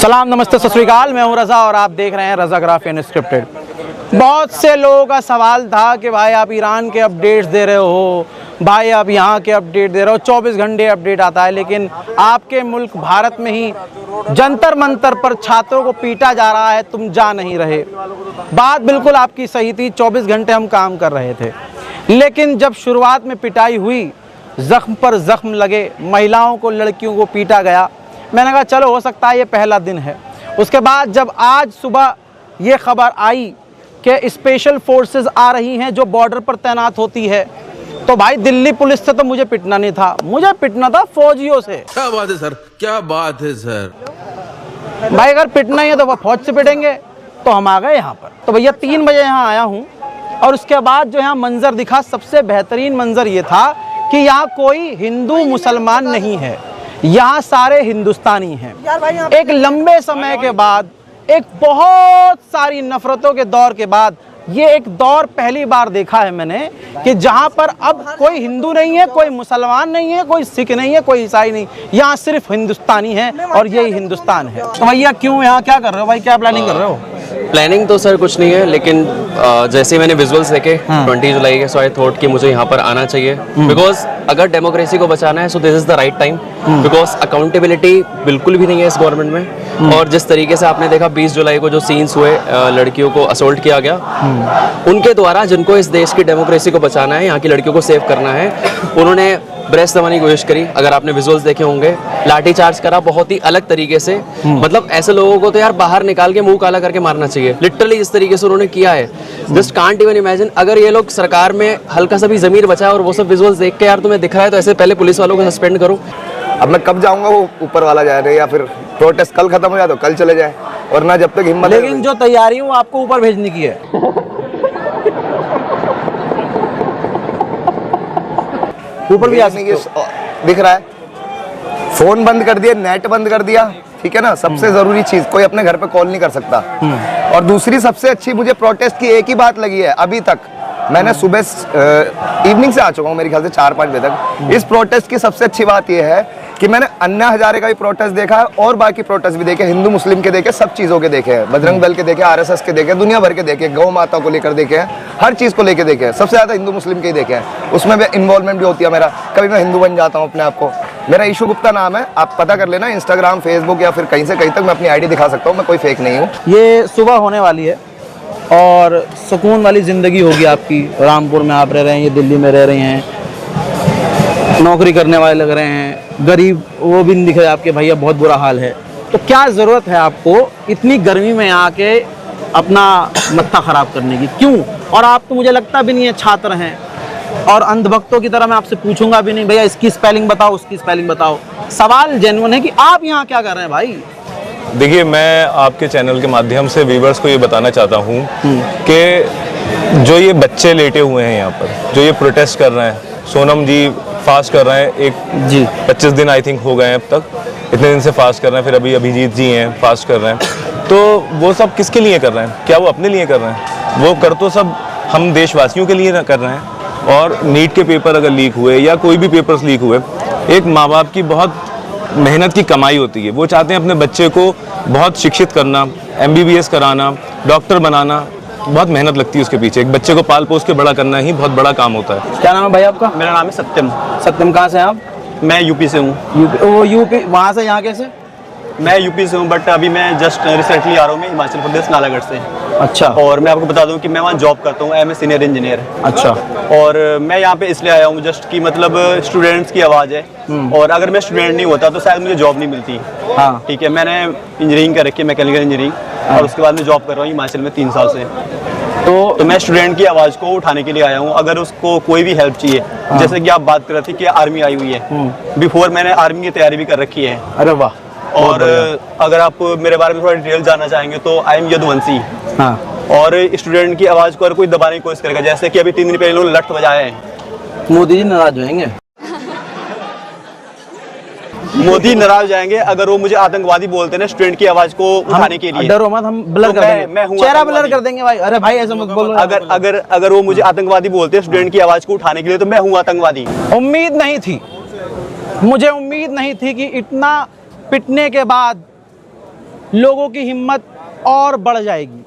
सलाम, नमस्ते, सत श्री अकाल। मैं हूं रज़ा और आप देख रहे हैं रज़ाग्राफी अनस्क्रिप्टेड। बहुत से लोगों का सवाल था कि भाई आप ईरान के अपडेट्स दे रहे हो, भाई आप यहाँ के अपडेट दे रहे हो, 24 घंटे अपडेट आता है, लेकिन आपके मुल्क भारत में ही जंतर मंतर पर छात्रों को पीटा जा रहा है, तुम जा नहीं रहे। बात बिल्कुल आपकी सही थी, 24 घंटे हम काम कर रहे थे, लेकिन जब शुरुआत में पिटाई हुई, ज़ख्म पर ज़ख्म लगे, महिलाओं को, लड़कियों को पीटा गया, मैंने कहा चलो हो सकता है ये पहला दिन है। उसके बाद जब आज सुबह ये खबर आई कि स्पेशल फोर्सेस आ रही हैं जो बॉर्डर पर तैनात होती है, तो भाई दिल्ली पुलिस से तो मुझे पिटना नहीं था, मुझे पिटना था फौजियों से। क्या बात है सर, क्या बात है सर। भाई अगर पिटना ही है तो वह फौज से पिटेंगे। तो हम आ गए यहाँ पर। तो भैया 3 बजे यहाँ आया हूँ और उसके बाद जो यहाँ मंजर दिखा, सबसे बेहतरीन मंजर ये था कि यहाँ कोई हिंदू मुसलमान नहीं है, यहाँ सारे हिंदुस्तानी हैं। एक लंबे समय के बाद, एक बहुत सारी नफरतों के दौर के बाद, ये एक दौर पहली बार देखा है मैंने कि जहाँ पर अब कोई हिंदू नहीं है, कोई मुसलमान नहीं है, कोई सिख नहीं है, कोई ईसाई नहीं, यहाँ सिर्फ हिंदुस्तानी है और यही हिंदुस्तान है। तो भैया क्यों यहाँ क्या कर रहे हो भाई, क्या प्लानिंग कर रहे हो? प्लानिंग तो सर कुछ नहीं है, लेकिन जैसे मैंने विजुअल्स देखे 20 जुलाई के, सो आई थॉट कि मुझे यहाँ पर आना चाहिए, बिकॉज अगर डेमोक्रेसी को बचाना है सो this is the right time, because accountability बिल्कुल भी नहीं है इस गवर्नमेंट में। और जिस तरीके से आपने देखा 20 जुलाई को जो सीन्स हुए, लड़कियों को असोल्ट किया गया, उनके द्वारा, जिनको इस देश की डेमोक्रेसी को बचाना है, यहाँ की लड़कियों को सेव करना है, उन्होंने ब्रेस्ट दबाने की कोशिश करी। अगर आपने विजुअल्स देखे होंगे, लाठी चार्ज करा बहुत ही अलग तरीके से। मतलब ऐसे लोगों को तो यार बाहर निकाल के मुंह काला करके मारना चाहिए, लिटरली जिस तरीके से उन्होंने किया है, जस्ट कांट इवन इमेजिन। अगर ये लोग सरकार में हल्का सा भी जमीर बचा है और वो सब विजुअल्स देख के यार तुम्हें दिख रहा है, तो ऐसे पहले पुलिस वालों को सस्पेंड करो। अब मैं कब जाऊंगा, वो ऊपर वाला जा रहे, या फिर प्रोटेस्ट कल खत्म हो जाए तो कल चले जाए, और ना जब तक हिम्मत। लेकिन जो तैयारी है वो आपको ऊपर भेजने की है। ऊपर भी आ सकते हो। दिख रहा है, फोन बंद कर दिया, नेट बंद कर दिया, ठीक है ना। सबसे जरूरी चीज, कोई अपने घर पे कॉल नहीं कर सकता। और दूसरी सबसे अच्छी मुझे प्रोटेस्ट की एक ही बात लगी है अभी तक, मैंने सुबह इवनिंग से आ चुका हूँ, मेरे ख्याल से 4-5 बजे तक। इस प्रोटेस्ट की सबसे अच्छी बात यह है कि मैंने अन्ना हजारे का भी प्रोटेस्ट देखा है और बाकी प्रोटेस्ट भी देखे, हिंदू मुस्लिम के देखे, सब चीज़ों के देखे हैं, बजरंग दल के देखे, आरएसएस के देखे, दुनिया भर के देखे, गौ माता को लेकर देखे हैं, हर चीज़ को लेकर देखे हैं। सबसे ज़्यादा हिंदू मुस्लिम के ही देखे हैं, उसमें भी इन्वॉल्वमेंट भी होती है मेरा। कभी मैं हिंदू बन जाता हूँ अपने आप को। मेरा ईशू गुप्ता नाम है, आप पता कर लेना, इंस्टाग्राम, फेसबुक या फिर कहीं से कहीं तक मैं अपनी आईडी दिखा सकता हूँ, मैं कोई फेक नहीं हूँ। ये सुबह होने वाली है और सुकून वाली ज़िंदगी होगी आपकी। रामपुर में आप रह रहे हैं, ये दिल्ली में रह रहे हैं, नौकरी करने वाले लग रहे हैं, गरीब वो भी नहीं दिख रहे आपके, भैया बहुत बुरा हाल है। तो क्या ज़रूरत है आपको इतनी गर्मी में आके अपना मत्था ख़राब करने की, क्यों? और आप तो मुझे लगता भी नहीं है छात्र हैं, और अंधभक्तों की तरह मैं आपसे पूछूंगा भी नहीं भैया इसकी स्पेलिंग बताओ, उसकी स्पेलिंग बताओ। सवाल जेन्युइन है कि आप यहाँ क्या कर रहे हैं भाई? देखिए, मैं आपके चैनल के माध्यम से व्यूवर्स को ये बताना चाहता हूँ कि जो ये बच्चे लेटे हुए हैं यहाँ पर, जो ये प्रोटेस्ट कर रहे हैं, सोनम जी फास्ट कर रहे हैं, एक जी 25 दिन आई थिंक हो गए हैं अब तक, इतने दिन से फास्ट कर रहे हैं, फिर अभी अभिजीत जी हैं फास्ट कर रहे हैं। तो वो सब किसके लिए कर रहे हैं? क्या वो अपने लिए कर रहे हैं? वो कर तो सब हम देशवासियों के लिए कर रहे हैं। और नीट के पेपर अगर लीक हुए या कोई भी पेपर्स लीक हुए, एक माँ बाप की बहुत मेहनत की कमाई होती है। वो चाहते हैं अपने बच्चे को बहुत शिक्षित करना, MBBS कराना, डॉक्टर बनाना, बहुत मेहनत लगती है उसके पीछे। एक बच्चे को पाल पोस के बड़ा करना ही बहुत बड़ा काम होता है। क्या नाम है भाई आपका? मेरा नाम है सत्यम। सत्यम, कहाँ से हैं आप? मैं यूपी से हूँ। वो यूपी, वहाँ से यहाँ कैसे? मैं यूपी से हूँ, बट अभी मैं जस्ट रिसेंटली आ रहा हूँ, मैं हिमाचल प्रदेश नालागढ़ से। अच्छा। और मैं आपको बता दूं कि मैं वहाँ जॉब करता हूँ, एम ए सीनियर इंजीनियर। अच्छा। और मैं यहाँ पे इसलिए आया हूँ जस्ट कि मतलब स्टूडेंट्स की आवाज़ है, और अगर मैं स्टूडेंट नहीं होता तो शायद मुझे जॉब नहीं मिलती। हाँ। ठीक है, मैंने इंजीनियरिंग कर रखी है, मैकेनिकल इंजीनियरिंग, और उसके बाद मैं जॉब कर रहा हूँ हिमाचल में 3 साल से। तो मैं स्टूडेंट की आवाज़ को उठाने के लिए आया हूँ। अगर उसको कोई भी हेल्प चाहिए, जैसे कि आप बात कर रहे थे कि आर्मी आई हुई है, बिफोर मैंने आर्मी की तैयारी भी कर रखी है। अरे वाह। और अगर आप मेरे बारे में थोड़ा डिटेल जानना चाहेंगे तो आई एम यदुवंशी। हाँ। और स्टूडेंट की आवाज़ को अगर कोई दबाने की कोशिश करेगा, जैसे कि अभी 3 दिन पहले इन्होंने लठ बजाया है, मोदी जी नाराज होंगे। मोदी नाराज जाएंगे अगर वो मुझे आतंकवादी बोलते हैं स्टूडेंट की आवाज को उठाने के लिए। डरो मत, हम ब्लर कर देंगे, चेहरा ब्लर कर देंगे भाई। अरे भाई ऐसा मत बोलो। अगर वो मुझे आतंकवादी बोलते हैं स्टूडेंट की आवाज को उठाने के लिए, तो मैं हूँ आतंकवादी। उम्मीद नहीं थी, मुझे उम्मीद नहीं थी कि इतना पिटने के बाद लोगों की हिम्मत और बढ़ जाएगी।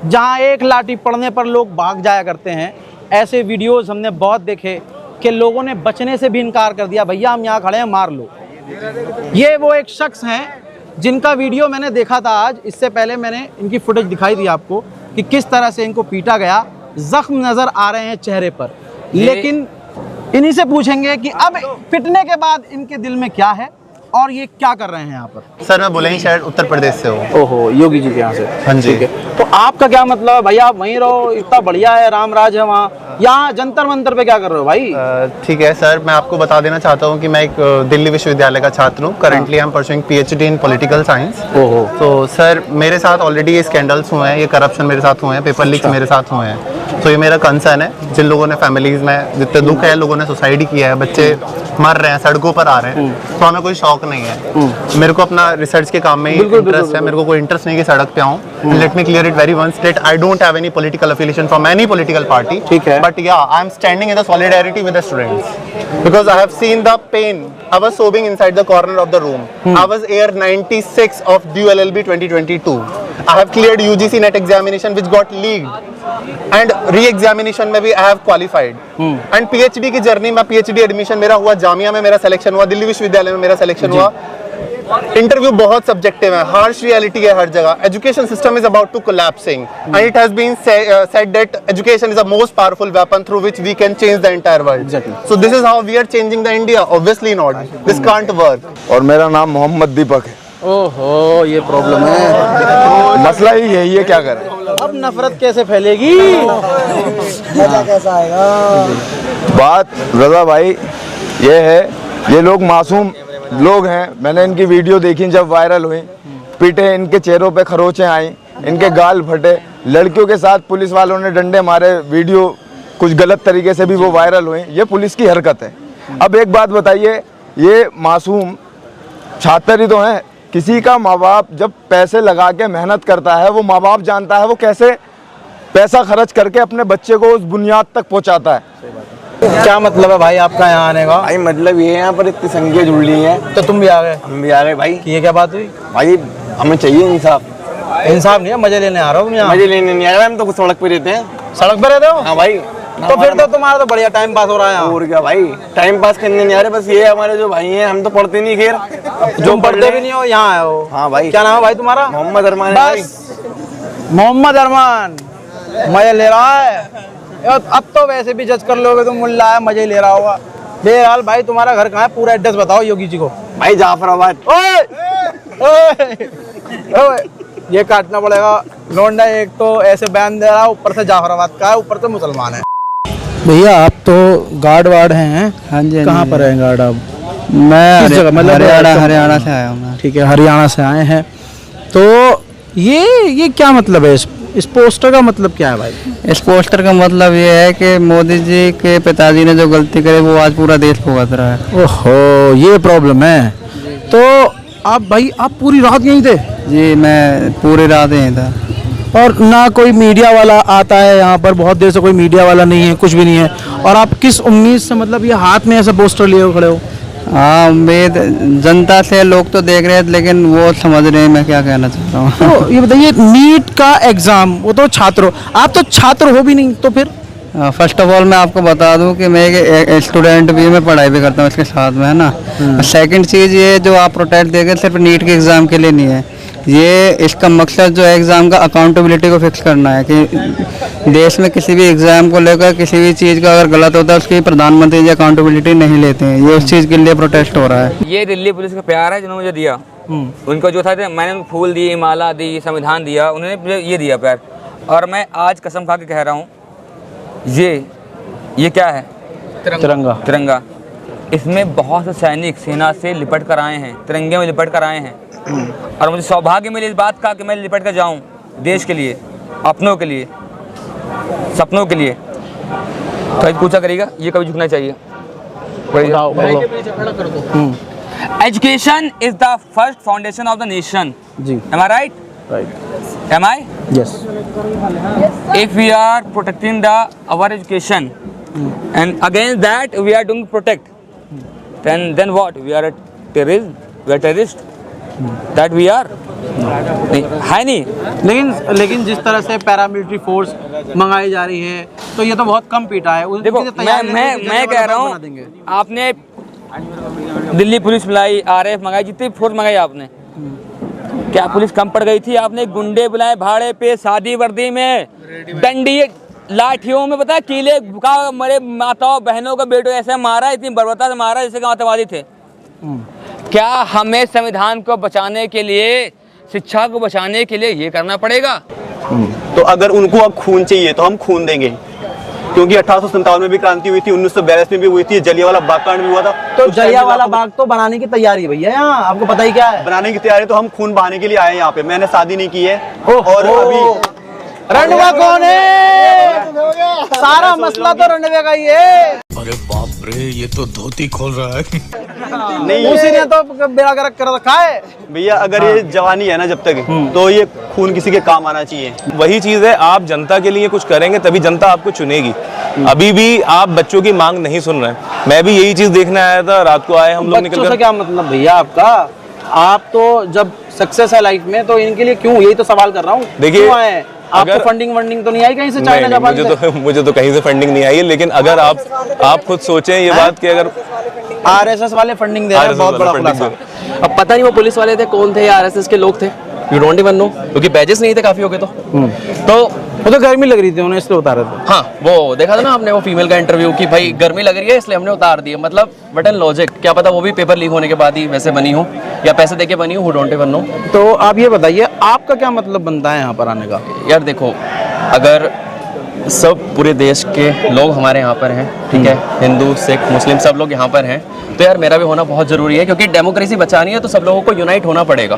जहां एक लाठी पड़ने पर लोग भाग जाया करते हैं, ऐसे वीडियोस हमने बहुत देखे कि लोगों ने बचने से भी इनकार कर दिया, भैया हम यहाँ खड़े हैं मार लो। ये वो एक शख्स हैं जिनका वीडियो मैंने देखा था आज। इससे पहले मैंने इनकी फुटेज दिखाई थी आपको कि किस तरह से इनको पीटा गया, जख्म नज़र आ रहे हैं चेहरे पर। लेकिन इन्हीं से पूछेंगे कि अब पिटने के बाद इनके दिल में क्या है और ये क्या कर रहे हैं यहाँ पर। सर मैं बुलंदशहर उत्तर प्रदेश से हूँ। ओहो, योगी जी के यहाँ से। हाँ जी। ठीक है, तो आपका क्या मतलब है भैया, आप वहीं रहो, इतना बढ़िया है, राम राज है वहाँ, यहाँ जंतर मंतर पे क्या कर रहे हो भाई? ठीक है सर, मैं आपको बता देना चाहता हूँ कि मैं एक दिल्ली विश्वविद्यालय का छात्र हूँ। Currently I am pursuing PhD in political science. ओहो। तो सर मेरे साथ ऑलरेडी ये स्कैंडल्स हुए हैं, ये करप्शन मेरे साथ हुए हैं, पेपर लीक्स मेरे साथ हुए हैं। तो ये मेरा कंसर्न है। जिन लोगों ने फैमिलीज में जितने दुख है, लोगों ने सुसाइड किया है, बच्चे मर रहे हैं, सड़कों पर आ रहे हैं, तो हमें कोई शौक नहीं है। मेरे को अपना रिसर्च के काम में ही इंटरेस्ट है। मेरे को कोई इंटरेस्ट नहीं कि सड़क पे आऊँ। Let me clear it very once that I don't have any political affiliation from any political party. ठीक है। But yeah I am standing in the solidarity with the students because I have seen the pain. I was sobbing inside the corner of the room. I was year 96 of due LLB 2022. I have cleared UGC NET examination which got leaked and re-examination में भी I have qualified. And PhD की journey में PhD admission मेरा हुआ, जामिया में मेरा selection हुआ, दिल्ली विश्वविद्यालय में मेरा सिलेक्शन हुआ। इंटरव्यू बहुत सब्जेक्टिव है, हार्श रियलिटी है हर जगह। Education system is about to collapsing and it has been said that education is the most powerful weapon through which we can change the entire world. So this is how we are changing the India. Obviously not, this can't work. और मेरा नाम मोहम्मद दीपक है। ओहो, ये problem है, मसला ही यही है, क्या करें। अब नफरत कैसे फैलेगी? मजा कैसा आएगा? बात रजा भाई ये है, ये लोग मासूम लोग हैं। मैंने इनकी वीडियो देखी जब वायरल हुई, पीटे, इनके चेहरों पे खरोंचें आई, इनके गाल फटे, लड़कियों के साथ पुलिस वालों ने डंडे मारे, वीडियो कुछ गलत तरीके से भी वो वायरल हुई। ये पुलिस की हरकत है। अब एक बात बताइए, ये मासूम छात्र ही तो हैं। किसी का माँ बाप जब पैसे लगा के मेहनत करता है, वो माँ बाप जानता है वो कैसे पैसा खर्च करके अपने बच्चे को उस बुनियाद तक पहुँचाता है। क्या मतलब है भाई आपका यहाँ आने का? भाई मतलब ये यहाँ पर इतनी संख्या जुड़ रही है तो तुम भी आ गए? हम भी आ गए भाई। ये क्या बात हुई भाई हमें चाहिए इंसाफ। इंसाफ नहीं है, मजे लेने आ रहा हूँ यहाँ। मजे लेने नहीं आ रहा, हम तो सड़क पे रहते हैं। सड़क पे रहते हो? हाँ भाई। तो फिर तो तुम्हारा तो बढ़िया टाइम पास हो रहा है यहाँ। और क्या भाई, टाइम पास करने नहीं आ रहे, बस ये हमारे जो भाई हैं, हम तो पढ़ते नहीं। खैर जो पढ़ते भी नहीं हो, यहाँ आए हो। हाँ भाई। क्या नाम है भाई तुम्हारा? मोहम्मद अरमान। बस मोहम्मद अरमान मजे ले रहा है। अब तो वैसे भी जज कर लोगे तो मुल्ला है, मजे ले रहा होगा। बहरहाल भाई तुम्हारा घर कहाँ है, पूरा एड्रेस बताओ योगी जी को। भाई जाफराबाद। ओए ओए, ये काटना पड़ेगा लौंडा, एक तो ऐसे बयान दे रहा है, ऊपर से जाफराबाद का है, ऊपर से मुसलमान है। भैया आप तो गार्ड वार्ड हैं? हाँ जी। कहाँ पर हैं गार्ड आप? मैं किस जगह? मतलब हरियाणा से आया हूँ मैं। ठीक है, हरियाणा से आए हैं। तो ये क्या मतलब है, इस पोस्टर का मतलब क्या है भाई? इस पोस्टर का मतलब ये है कि मोदी जी के पिताजी ने जो गलती करे वो आज पूरा देश भुगत रहा है। ओहो, ये प्रॉब्लम है। तो आप भाई आप पूरी रात यहीं थे? जी मैं पूरी रात यहीं था। और ना कोई मीडिया वाला आता है यहाँ पर? बहुत देर से कोई मीडिया वाला नहीं है, कुछ भी नहीं है। और आप किस उम्मीद से मतलब ये हाथ में ऐसा पोस्टर लिए खड़े हो? हाँ, उम्मीद जनता से, लोग तो देख रहे हैं लेकिन वो समझ रहे हैं मैं क्या कहना चाहता हूँ। तो ये बताइए, नीट का एग्जाम, वो तो छात्र हो, आप तो छात्र हो भी नहीं, तो फिर? फर्स्ट ऑफ ऑल मैं आपको बता दूं कि मैं एक स्टूडेंट भी, मैं पढ़ाई भी करता हूँ इसके साथ में, है ना। सेकंड चीज़ ये जो आप प्रोटेस्ट देंगे सिर्फ नीट के एग्ज़ाम के लिए नहीं है, ये इसका मकसद जो है एग्ज़ाम का अकाउंटेबिलिटी को फिक्स करना है कि देश में किसी भी एग्ज़ाम को लेकर किसी भी चीज़ का अगर गलत होता है उसकी प्रधानमंत्री जी अकाउंटेबिलिटी नहीं लेते हैं। ये उस चीज़ के लिए प्रोटेस्ट हो रहा है। ये दिल्ली पुलिस का प्यार है जिन्होंने मुझे दिया। उनको जो था मैंने उनको फूल दिए, माला दी, संविधान दिया, उन्होंने मुझे ये दिया प्यार। और मैं आज कसम खा के कह रहा हूँ, ये क्या है? तिरंगा। तिरंगा। इसमें बहुत से सैनिक सेना से लिपट कर आए हैं, तिरंगे में लिपट कर आए हैं। और मुझे सौभाग्य मिले इस बात का कि मैं लिपट कर जाऊं देश के लिए, अपनों के लिए, सपनों के लिए। तो पूछा करेगा, ये कभी झुकना चाहिए। Education is the first foundation of the nation. जी। Am I right? Right. Am I? Yes. If we are protecting our education, and against that we are doing protect, then what? We are a terrorist. We are terrorist. That we are नहीं है नहीं। लेकिन जिस तरह से paramilitary force मंगाई जा रही है तो ये तो बहुत कम पीटा है। देखो मैं कह रहा हूँ, आपने दिल्ली पुलिस बुलाई, RAF मंगाई, जितनी फोर्स मंगाई आपने, क्या पुलिस कम पड़ गई थी? आपने गुंडे बुलाए भाड़े पे, शादी वर्दी में, डंडी लाठियों में, पता है कीले का मरे माताओं बहनों को बेटों ऐसे मारा, इतनी बर्बरता से मारा जैसे आतंकवादी थे। क्या हमें संविधान को बचाने के लिए, शिक्षा को बचाने के लिए ये करना पड़ेगा? तो अगर उनको अब खून चाहिए तो हम खून देंगे, क्योंकि 1857 में भी क्रांति हुई थी, 1942 में भी हुई थी, जलियांवाला बाग कांड भी हुआ था। तो जलियांवाला बाग तो बनाने की तैयारी है भैया, यहाँ आपको पता ही क्या है। बनाने की तैयारी, तो हम खून बहाने के लिए आए हैं यहाँ पे। मैंने शादी नहीं की है और अभी रणवा कौन है? सारा मसला तो रणवे का ही है। अरे बाप रे, ये तो धोती खोल रहा है। नहीं, उसी ने तो बेड़ा गर्क कर रखा है भैया। अगर ये जवानी है ना जब तक, तो ये खून किसी के काम आना चाहिए। वही चीज है, आप जनता के लिए कुछ करेंगे तभी जनता आपको चुनेगी। अभी भी आप बच्चों की मांग नहीं सुन रहे हैं। मैं भी यही चीज देखने आया था, रात को आए हम लोग निकल बच्चों से क्या मतलब भैया आपका? आप तो जब सक्सेस है लाइफ में तो इनके लिए क्यों, यही तो सवाल कर रहा हूँ। देखिए, आपको फंडिंग वंडिंग तो नहीं आई कहीं से? चाइना जापान से? मुझे तो कहीं से फंडिंग नहीं आई है, लेकिन अगर आप खुद सोचें ये बात कि अगर RSS वाले फंडिंग दे रहे हैं, बहुत बड़ा खुलासा। अब पता नहीं वो पुलिस वाले थे, कौन थे या RSS के लोग थे, यू डोंट इवन नो, क्योंकि बैजेस नहीं थे काफी हो गए। तो वो तो गर्मी लग रही थी, उन्हें इसलिए उतारे थे। हाँ, वो देखा था ना आपने वो फीमेल का इंटरव्यू कि भाई गर्मी लग रही है इसलिए हमने उतार दिया। मतलब बट एन लॉजिक, क्या पता वो भी पेपर लीक होने के बाद ही वैसे बनी हो या पैसे देके बनी हो, डोंट इवन नो। तो आप ये बताइए, आपका क्या मतलब बनता है यहाँ पर आने का? यार देखो, अगर सब पूरे देश के लोग हमारे यहाँ पर हैं, ठीक है, हिंदू सिख मुस्लिम सब लोग यहाँ पर हैं, तो यार मेरा भी होना बहुत जरूरी है, क्योंकि डेमोक्रेसी बचानी है तो सब लोगों को यूनाइट होना पड़ेगा।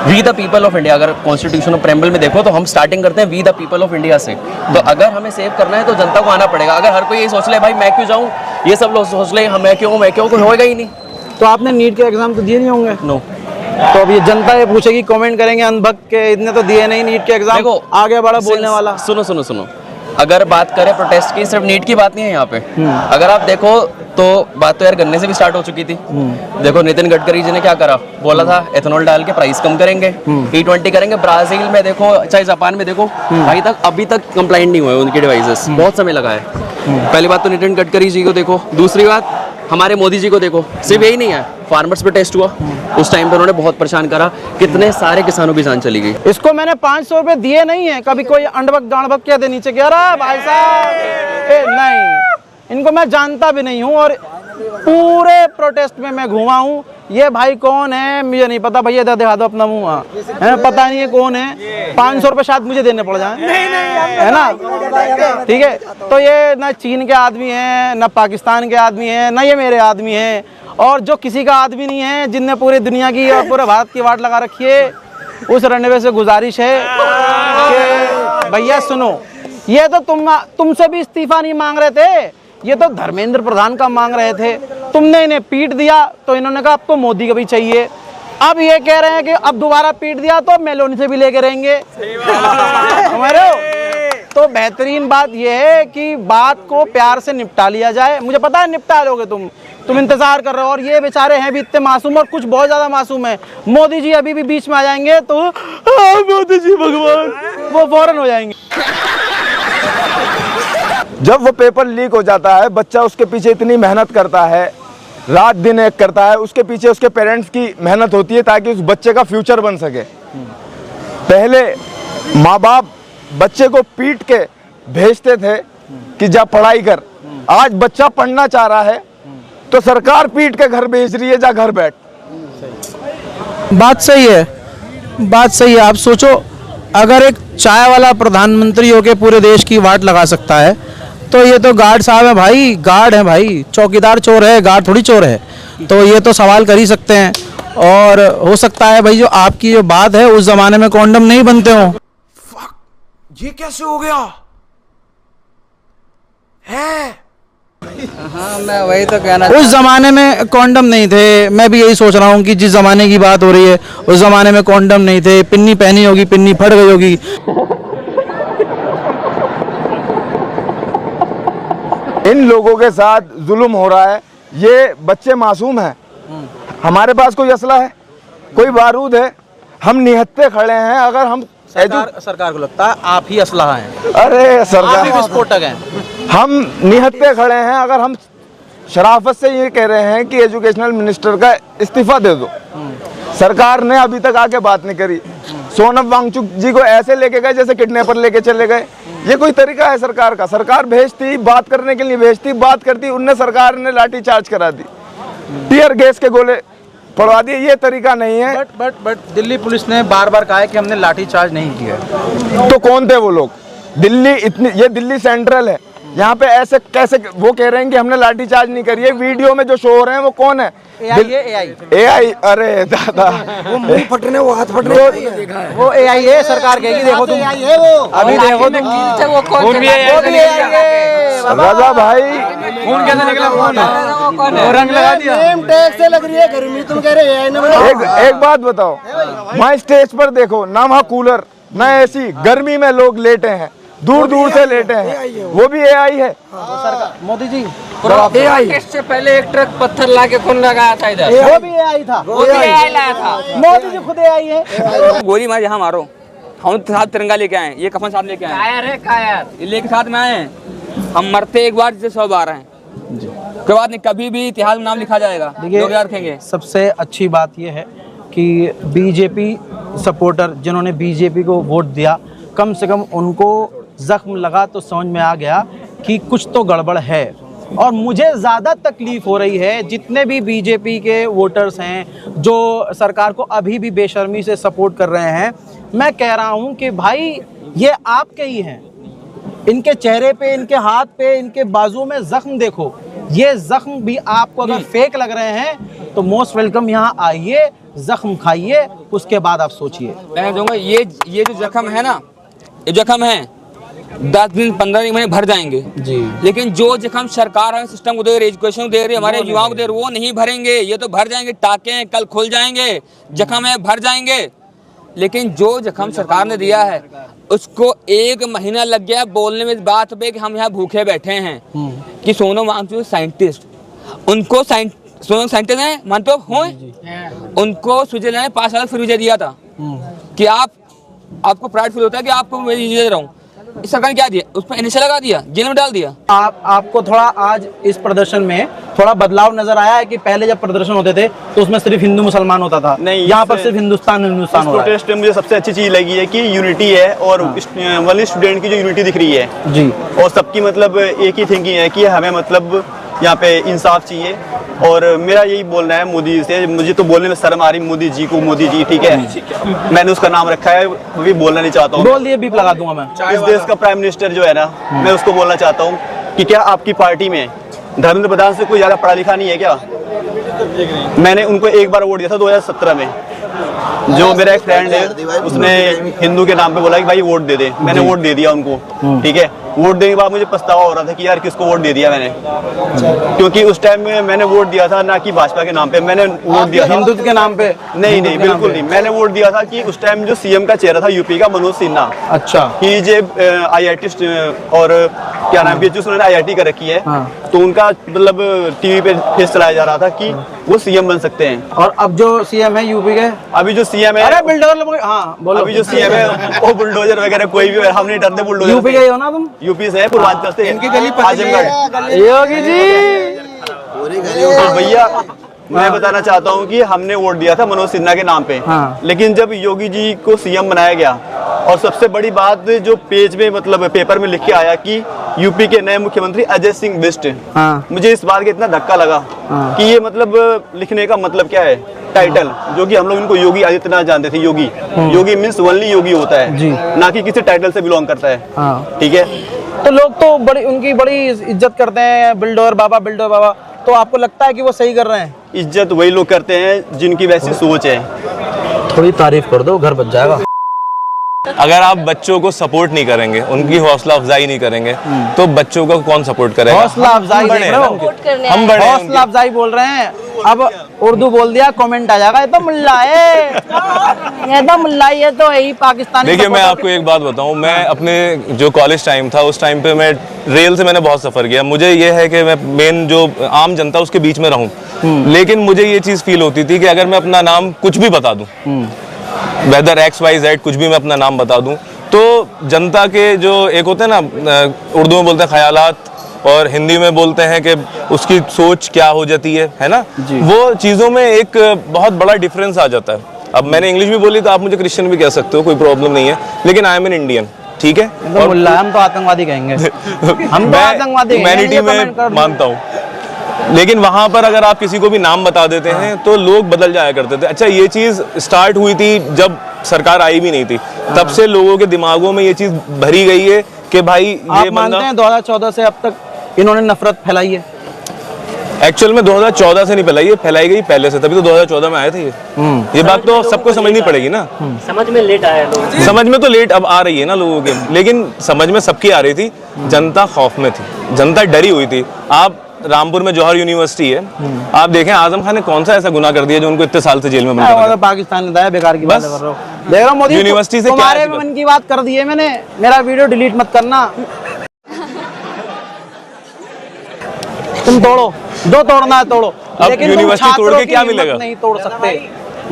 We the people of India, अगर कॉन्स्टिट्यूशन ऑफ प्रेम्बल में देखो तो हम स्टार्टिंग करते हैं we the people of India से। तो अगर हमें सेव करना है तो जनता को आना पड़ेगा। अगर हर कोई ये सोच ले भाई मैं क्यों जाऊँ, ये सब लोग सोच ले मैं क्यों, कोई होएगा ही नहीं। तो आपने नीट के एग्जाम तो दिए नहीं होंगे? नो। तो अब ये जनता ये पूछेगी, कमेंट करेंगे अंधभक्त के इतने तो दिए नहीं नीट के एग्जाम, देखो आगे बड़ा बोलने वाला। सुनो, अगर बात करें प्रोटेस्ट की, सिर्फ नीट की बात नहीं है यहाँ पे। अगर आप देखो तो बात तो यार गन्ने से भी स्टार्ट हो चुकी थी। देखो नितिन गडकरी जी ने क्या करा, बोला था एथेनॉल डाल के प्राइस कम करेंगे, E20 करेंगे। ब्राजील में देखो, चाहे जापान में देखो, अभी तक कंप्लाइंट नहीं हुए उनके डिवाइसेस, बहुत समय लगा है। पहली बात तो नितिन गडकरी जी को देखो, दूसरी बात हमारे मोदी जी को देखो। सिर्फ यही नहीं है, फार्मर्स पे टेस्ट हुआ, उस टाइम पे उन्होंने बहुत परेशान करा, कितने सारे किसानों की जान चली गई। इसको मैंने 500 रुपए दिए नहीं है, कभी कोई अंडबक गांडबक क्या दे नीचे कह रहा है भाई साहब। नहीं, इनको मैं जानता भी नहीं हूँ और पूरे प्रोटेस्ट में मैं घूमा हूँ। ये भाई कौन है मुझे नहीं पता, भैया दिखा दो अपना मुंह, है पता नहीं है कौन है। 500 रुपए शायद मुझे देने पड़ जाए, है ना? ठीक है, तो ये ना चीन के आदमी हैं, ना पाकिस्तान के आदमी हैं, ना ये मेरे आदमी हैं, और जो किसी का आदमी नहीं है, जिनने पूरी दुनिया की और पूरे भारत की वाट लगा रखी है, उस रनवे से गुजारिश है कि भैया सुनो, ये तो तुमसे भी इस्तीफा नहीं मांग रहे थे, ये तो धर्मेंद्र प्रधान का मांग रहे थे, तुमने इन्हें पीट दिया तो इन्होंने कहा अब तो मोदी का भी चाहिए। अब ये कह रहे हैं कि अब दोबारा पीट दिया तो मेलोनी से भी लेके रहेंगे। हमारे तो बेहतरीन बात यह है कि बात को प्यार से निपटा लिया जाए। मुझे पता है निपटा लोगे तुम इंतजार कर रहे हो, और ये बेचारे हैं भी इतने मासूम, और कुछ बहुत ज्यादा मासूम है। मोदी जी अभी भी बीच में आ जाएंगे तो मोदी जी भगवान, वो फौरन हो जाएंगे। जब वो पेपर लीक हो जाता है, बच्चा उसके पीछे इतनी मेहनत करता है, रात दिन एक करता है, उसके पीछे उसके पेरेंट्स की मेहनत होती है ताकि उस बच्चे का फ्यूचर बन सके। पहले माँ बाप बच्चे को पीट के भेजते थे कि जा पढ़ाई कर, आज बच्चा पढ़ना चाह रहा है तो सरकार पीट के घर भेज रही है, जा घर बैठ। बात सही है, बात सही है। आप सोचो, अगर एक चाय वाला प्रधानमंत्री होके पूरे देश की वाट लगा सकता है तो ये तो गार्ड साहब है भाई, गार्ड है भाई, चौकीदार चोर है, गार्ड थोड़ी चोर है। तो ये तो सवाल कर ही सकते हैं। और हो सकता है भाई जो आपकी जो बात है, उस जमाने में कॉन्डम नहीं बनते हो। ये कैसे हो गया है? हाँ, मैं वही तो कहना, उस जमाने में कॉन्डम नहीं थे। मैं भी यही सोच रहा हूँ कि जिस जमाने की बात हो रही है उस जमाने में कॉन्डम नहीं थे। पिन्नी पहनी होगी, पिन्नी फट गई होगी। इन लोगों के साथ जुल्म हो रहा है, ये बच्चे मासूम हैं। हमारे पास कोई असला है? कोई बारूद है, हम निहत्ते खड़े हैं। अगर हम सरकार को लगता है आप ही असलहा हैं, अरे आप ही सरकार, विस्फोटक हैं। हम निहत्ते खड़े हैं। अगर हम शराफत से ये कह रहे हैं कि एजुकेशनल मिनिस्टर का इस्तीफा दे दो, सरकार ने अभी तक आके बात नहीं करी। सोनम वांगचुक जी को ऐसे लेके गए जैसे किडनैपर लेके चले गए। ये कोई तरीका है सरकार का? सरकार भेजती, बात करने के लिए भेजती, बात करती, उनने सरकार ने लाठी चार्ज करा दी, टीयर गैस के गोले पड़वा दिए। ये तरीका नहीं है। बट दिल्ली पुलिस ने बार बार कहा है कि हमने लाठी चार्ज नहीं किया है। तो कौन थे वो लोग? दिल्ली इतनी, ये दिल्ली सेंट्रल है, यहाँ पे ऐसे कैसे वो कह रहे हैं कि हमने लाठी चार्ज नहीं करी है? वीडियो में जो शो हो रहे हैं वो कौन है? AI। अरे दादा, वो मुंह फटने, वो हाथ फटने वो AI है, सरकार कहेगी। देखो तुम, अभी देखो तुम, खून भी AI है। राजा भाई, खून कैसे निकला? खून वो रंग लगा दिया। टैक्स से लग रही है गर्मी, तुम कह रहे हैं एक बात बताओ, वहाँ स्टेज पर देखो ना वहाँ कूलर ना एसी, गर्मी में लोग लेटे हैं, दूर दूर से लेटे हैं, वो भी AI है। मोदी जी, इससे पहले एक ट्रक पत्थर ला के खून लगाया था इधर, वो भी AI था, वो भी AI लाया था। मोदी जी खुद AI है। गोली मार जहाँ मारो, हम तो साथ तिरंगा लेके आए, ये कफन साथ लेके आए, कायर है कायर, ये लेके साथ में आए हैं। हम मरते एक बार जिसे 100 बार हैं, कोई बात नहीं, कभी भी इतिहास में नाम लिखा जाएगा, लोग याद रखेंगे। सबसे अच्छी बात यह है कि बीजेपी सपोर्टर जिन्होंने बीजेपी को वोट दिया, कम से कम उनको जख्म लगा तो समझ में आ गया कि कुछ तो गड़बड़ है। और मुझे ज़्यादा तकलीफ़ हो रही है जितने भी बीजेपी के वोटर्स हैं जो सरकार को अभी भी बेशर्मी से सपोर्ट कर रहे हैं। मैं कह रहा हूं कि भाई ये आपके ही हैं, इनके चेहरे पे, इनके हाथ पे, इनके बाजू में जख्म देखो। ये जख्म भी आपको अगर फेक लग रहे हैं तो मोस्ट वेलकम, यहाँ आइए, जख्म खाइए, उसके बाद आप सोचिए। मैं कहूँगा ये जो जख्म है ना, ये जख्म है 10 दिन 15 महीने भर जाएंगे जी, लेकिन जो जख्म सरकार है सिस्टम को दे रही, एजुकेशन को दे रही, हमारे युवाओं को दे रही, वो नहीं भरेंगे। ये तो भर जाएंगे, टाके हैं, कल खुल जाएंगे, जख्म है भर जाएंगे। लेकिन जो जख्म सरकार ने दिया है उसको 1 महीना लग गया बोलने में इस बात पे कि हम यहाँ भूखे बैठे हैं कि सोनम वांगचुक साइंटिस्ट, उनको सोनम साइंटिस्ट हैं, मानते हो? उनको स्विट्जरलैंड में 5 साल फ्री वीजा दिया था कि आपको प्राइड फील होता है कि आपको मैं वीजा दे रहा हूँ। इस सरकार ने क्या दिया? उस पर NSA लगा दिया, जेल में डाल दिया। आपको थोड़ा आज इस प्रदर्शन में थोड़ा बदलाव नजर आया है कि पहले जब प्रदर्शन होते थे तो उसमें सिर्फ हिंदू मुसलमान होता था, नहीं, यहाँ पर सिर्फ हिंदुस्तान हो रहा है। प्रोटेस्ट में मुझे सबसे अच्छी चीज लगी है कि यूनिटी है, और वनली स्टूडेंट की जो यूनिटी दिख रही है जी, और सबकी मतलब एक ही थिंकिंग है कि हमें मतलब यहाँ पे इंसाफ चाहिए। और मेरा यही बोलना है मोदी जी से, मुझे तो बोलने में शर्म आ रही मोदी जी को, मोदी जी ठीक है, मैंने उसका नाम रखा है, वो भी बोलना नहीं चाहता हूँ। बोल दिए, बीप लगा दूंगा मैं। इस देश का प्राइम मिनिस्टर जो है ना, मैं उसको बोलना चाहता हूँ कि क्या आपकी पार्टी में धर्मेंद्र प्रधान से कोई ज्यादा पढ़ा लिखा नहीं है क्या? मैंने उनको एक बार वोट दिया था 2017 में। जो मेरा एक फ्रेंड है उसने हिंदू के नाम पे बोला कि भाई वोट दे दे, मैंने वोट दे दिया उनको, ठीक है। वोट देने के बाद मुझे पछतावा हो रहा था कि यार किसको वोट दे दिया मैंने, क्योंकि उस टाइम में मैंने वोट दिया था ना कि भाजपा के नाम पे, मैंने वोट दिया हिंदुत्व के नाम पे? नहीं, बिल्कुल नहीं। मैंने वोट दिया था कि उस टाइम जो CM का चेहरा था यूपी का, मनोज सिन्हा, अच्छा, कि जो IIT और क्या नाम BHU उन्होंने IIT कर रखी है, तो उनका मतलब टीवी पे फेस चलाया जा रहा था कि वो CM बन सकते हैं। और अब जो CM है यूपी के, अभी जो CM है, अरे बुलडोजर, हाँ बोलो, अभी जो CM है वो बुलडोजर वगैरह कोई भी, हम नहीं डरते बुलडोजर। यूपी के हो ना तुम? यूपी से है, पूर्वांचल से, इनकी गली आजमगढ़। योगी जी, तो भैया मैं बताना चाहता हूँ कि हमने वोट दिया था मनोज सिन्हा के नाम पे, लेकिन जब योगी जी को CM बनाया गया, और सबसे बड़ी बात जो पेज में मतलब पेपर में लिख के आया कि यूपी के नए मुख्यमंत्री अजय सिंह बिष्ट, मुझे इस बात का इतना धक्का लगा कि ये मतलब लिखने का मतलब क्या है, टाइटल, जो कि हम लोग इनको योगी आदित्यनाथ जानते थे। योगी मीन्स ओनली योगी होता है, ना कि किसी टाइटल से बिलोंग करता है, ठीक है। तो लोग तो उनकी बड़ी इज्जत करते हैं, बिल्डर बाबा, बिल्डर बाबा। तो आपको लगता है कि वो सही कर रहे हैं? इज्जत वही लोग करते हैं जिनकी वैसी सोच है। थोड़ी तारीफ कर दो, घर बच जाएगा। अगर आप बच्चों को सपोर्ट नहीं करेंगे, उनकी हौसला अफजाई नहीं करेंगे, तो बच्चों को कौन सपोर्ट करेगा? हौसला अफजाई देख रहे हो? हम बड़े हैं हौसला अफजाई बोल रहे हैं, अब उर्दू बोल दिया कमेंट आ जाएगा ये तो मुल्ला है, ये तो मुल्ला, ये तो यही पाकिस्तानी। देखिए मैं आपको एक बात बताऊं, मैं अपने जो कॉलेज टाइम था उस टाइम पे मैं रेल से मैंने बहुत सफ़र किया। मुझे ये है कि मैं मेन जो आम जनता उसके बीच में रहूं, लेकिन मुझे ये चीज़ फील होती थी कि अगर मैं अपना नाम कुछ भी बता दूं, वेदर XYZ कुछ भी मैं अपना नाम बता दूं, तो जनता के जो एक होते हैं ना, उर्दू में बोलते हैं ख्यालात और हिंदी में बोलते हैं कि उसकी सोच क्या हो जाती है ना, वो चीज़ों में एक बहुत बड़ा डिफरेंस आ जाता है। अब मैंने इंग्लिश भी बोली तो आप मुझे क्रिश्चियन भी कह सकते हो, कोई प्रॉब्लम नहीं है, लेकिन आई एम एन इंडियन, ठीक है? तो मुल्ला हम तो आतंकवादी कहेंगे, हम तो आतंकवादी ह्यूमैनिटी में मानता हूँ, लेकिन वहां पर अगर आप किसी को भी नाम बता देते हैं तो लोग बदल जाया करते थे। अच्छा, ये चीज़ स्टार्ट हुई थी जब सरकार आई भी नहीं थी, तब से लोगों के दिमागों में ये चीज़ भरी गई है कि भाई आप मानते हैं 2014 से अब तक इन्होंने नफरत फैलाई है? एक्चुअल में 2014 से नहीं फैलाई है, फैलाई गई पहले से, तभी तो 2014 में आए थे ये बात तो सबको समझनी पड़ेगी ना। समझ में लेट आया लोग, समझ में तो लेट अब आ रही है ना लोगों के, लेकिन समझ में सबकी आ रही थी। जनता खौफ में थी, जनता डरी हुई थी। आप रामपुर में जौहर यूनिवर्सिटी है, आप देखें आजम खान ने कौन सा ऐसा गुनाह कर दिया जो उनको इतने साल से जेल में बंद कर दिया? पाकिस्तान ने दाया, बेकार की बात कर रहे हो। देख रहा हूं मोदी, यूनिवर्सिटी से तुम्हारे मन की बात कर दी है मैंने, मेरा वीडियो डिलीट मत करना। तुम तोड़ो, जो तोड़ना है तोड़ो, लेकिन यूनिवर्सिटी तोड़ के क्या मिलेगा? नहीं तोड़ सकते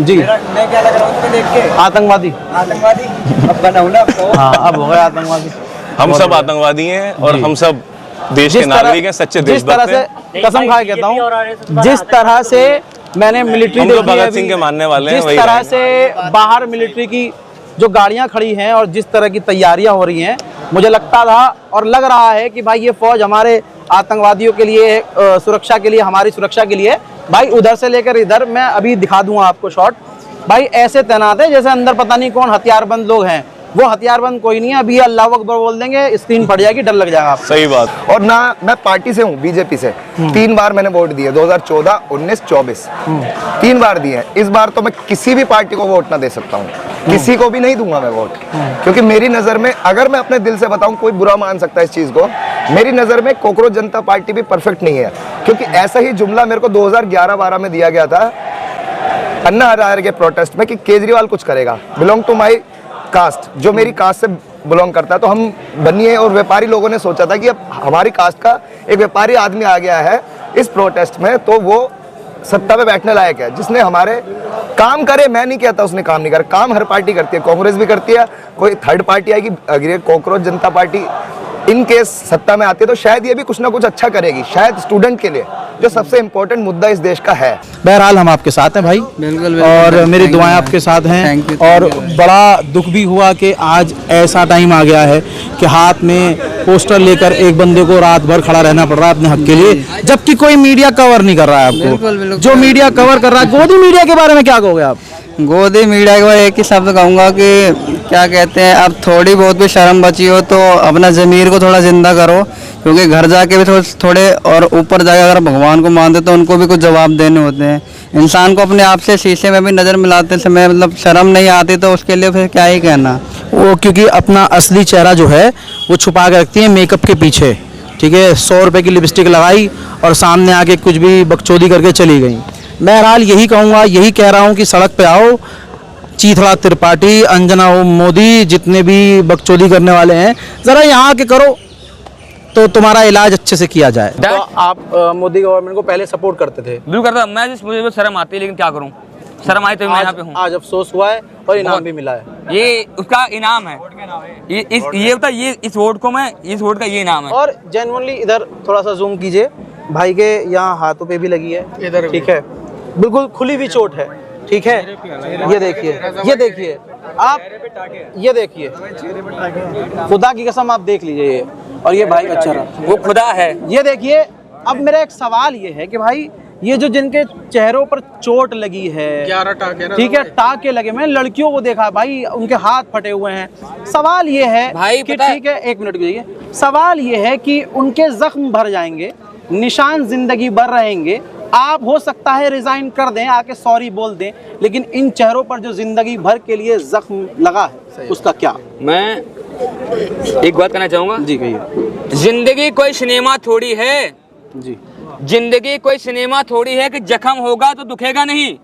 जी। मैं क्या लग रहा हूँ देख के? आतंकवादी, आतंकवादी अब बनाऊं ना, हाँ अब हो गए आतंकवादी। हम सब आतंकवादी हैं और हम सब देश के नागरिक हैं, सच्चे देशभक्त हैं। कसम खा के कहता हूँ, जिस तरह से मैंने मिलिट्री देखी है, भगत सिंह के मानने वाले हैं, जिस तरह से बाहर मिलिट्री की जो गाड़ियां खड़ी हैं और जिस तरह की तैयारियां हो रही हैं, मुझे लगता था और लग रहा है कि भाई ये फौज हमारे आतंकवादियों के लिए, सुरक्षा के लिए, हमारी सुरक्षा के लिए, भाई उधर से लेकर इधर, मैं अभी दिखा दूंगा आपको शॉट, भाई ऐसे तैनात है जैसे अंदर पता नहीं कौन हथियारबंद लोग हैं। वो हथियारबंद कोई नहीं है, अभी अल्लाह अकबर बोल देंगे स्क्रीन फट जाएगी, डर लग जाएगा आपको। सही बात। और ना मैं पार्टी से हूँ, बीजेपी से 3 बार मैंने वोट दिए, 2014, 19, 24 3 बार दिए। इस बार तो मैं किसी भी पार्टी को वोट ना दे सकता हूँ, किसी को भी नहीं दूंगा मैं वोट, क्योंकि मेरी नजर में, अगर मैं अपने दिल से बताऊं, कोई बुरा मान सकता है इस चीज को, मेरी नजर में कॉकरोच जनता पार्टी भी परफेक्ट नहीं है। क्योंकि ऐसा ही जुमला मेरे को 2011-12 में दिया गया था अन्ना हजारे के प्रोटेस्ट में कि केजरीवाल कुछ करेगा, बिलोंग टू माई कास्ट, जो मेरी कास्ट से बिलोंग करता है। तो हम बनिए, और व्यापारी लोगों ने सोचा था कि अब हमारी कास्ट का एक व्यापारी आदमी आ गया है इस प्रोटेस्ट में, तो वो सत्ता पे बैठने लायक है, जिसने हमारे काम करे। मैं नहीं कहता उसने काम नहीं करा, काम हर पार्टी करती है, कांग्रेस भी करती है, कोई थर्ड पार्टी आएगी, अगर cockroach Janata party in case सत्ता में आती है तो शायद ये भी कुछ ना कुछ अच्छा करेगी, शायद स्टूडेंट के लिए, जो सबसे इम्पोर्टेंट मुद्दा इस देश का है। बहरहाल हम आपके साथ हैं भाई, बिल्कुल, और मेरी दुआएं आपके साथ हैं। और बड़ा दुख भी हुआ कि आज ऐसा टाइम आ गया है कि हाथ में पोस्टर लेकर एक बंदे को रात भर खड़ा रहना पड़ रहा है अपने हक के लिए, जबकि कोई मीडिया कवर नहीं कर रहा है आपको। जो मीडिया कवर कर रहा है, गोदी मीडिया के बारे में क्या कहोगे आप? गोदी मीडिया के बारे में एक ही शब्द कहूँगा कि क्या कहते हैं, अब थोड़ी बहुत भी शर्म बची हो तो अपना ज़मीर को थोड़ा जिंदा करो, क्योंकि घर जाके भी थोड़े और ऊपर जाके अगर भगवान को मानते तो उनको भी कुछ जवाब देने होते हैं। इंसान को अपने आप से शीशे में भी नज़र मिलाते समय मतलब शर्म नहीं आती तो उसके लिए फिर क्या ही कहना। वो क्योंकि अपना असली चेहरा जो है वो छुपा के रखती है मेकअप के पीछे, ठीक है, 100 रुपये की लिपस्टिक लगाई और सामने आके कुछ भी बकचोदी करके चली गई। बहरहाल यही कहूँगा, यही कह रहा हूँ कि सड़क पे आओ, चीथड़ा त्रिपाठी, अंजना मोदी, जितने भी बकचोदी करने वाले हैं, ज़रा यहाँ के करो तो तुम्हारा इलाज अच्छे से किया जाए। तो आप मोदी गवर्नमेंट को पहले सपोर्ट करते थे? बिल्कुल करता, मैं मुझे शर्म आती है, लेकिन क्या करूँ, शर्म आई तो मैं यहाँ पे हूँ। आज अफसोस हुआ है और इनाम भी मिला है, ये उसका इनाम है, ये बता, ये इस वोट को मैं, इस वोट का ये इनाम है। और जेन्युइनली इधर थोड़ा सा जूम कीजिए, भाई के यहाँ हाथों पे भी लगी है, इधर ठीक है, बिल्कुल खुली हुई चोट है, ठीक है, ये देखिए, ये देखिए आप, ये देखिए, खुदा की कसम आप देख लीजिए ये, और ये भाई का चेहरा वो खुदा है, ये देखिए। अब मेरा एक सवाल ये है कि भाई ये जो जिनके चेहरों पर चोट लगी है, 11 टाके, ठीक है, टाके लगे, मैंने लड़कियों को देखा भाई, उनके हाथ फटे हुए हैं। सवाल ये है भाई कि ठीक है, एक मिनट कीजिए, सवाल ये है कि उनके जख्म भर जाएंगे, निशान जिंदगी भर रहेंगे, आप हो सकता है रिजाइन कर दें, आके सॉरी बोल दें, लेकिन इन चेहरों पर जो जिंदगी भर के लिए जख्म लगा है उसका क्या? मैं एक बात कहना चाहूँगा जी कहिए। जिंदगी कोई सिनेमा थोड़ी है जी, जिंदगी कोई सिनेमा थोड़ी है कि जख्म होगा तो दुखेगा नहीं,